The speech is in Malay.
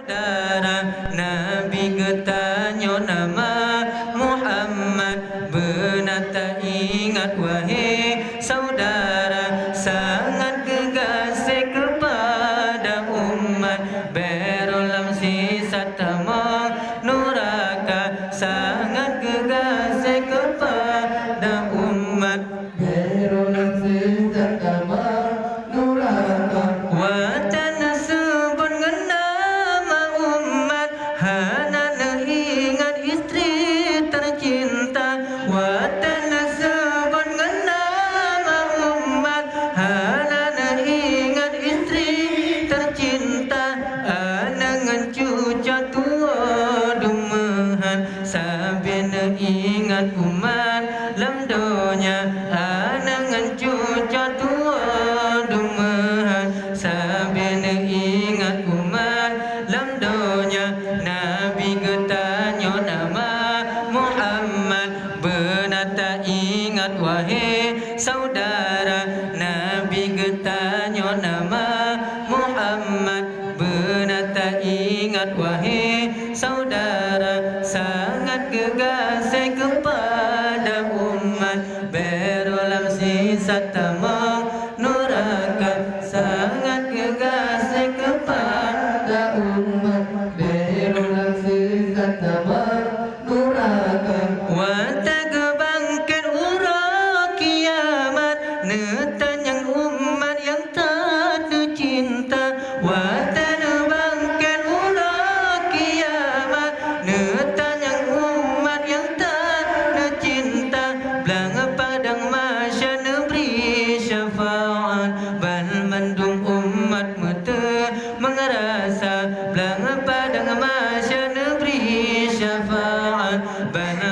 Saudara Nabi getanyo nama Muhammad, benar tak ingat wahai saudara, sangat gegase kepada umat, berolam sisa tamang nuraka, sangat gegase kepada umat, berolam sisa tamang nuraka. Watan sebut nama umat, hana ingat istri tercinta. Watan sebut nama umat, hana ingat istri tercinta. Anangan cuca tua dumahan, sabena ingat umat lam donya. Anangan cuca tua dumahan, sabena ingat umat lam donya. Nabi getanyo nama Muhammad, benar tak ingat wahai saudara. Nabi getanyo nama Muhammad, benar tak ingat wahai saudara, sangat gegase kepada umat, berolam sisa tamang nuraka, sangat gegase kepada umat, berolam sisa tamang nuraka. Watag bangkit urang kiamat, netanyang umat yang tak tercinta. Watag bangkit urang kiamat, netanyang umat yang tak tercinta. Belang padang masya neberi syafaat, bal mandung umat mete mengerasa. Belang padang masya neberi syafaat, bal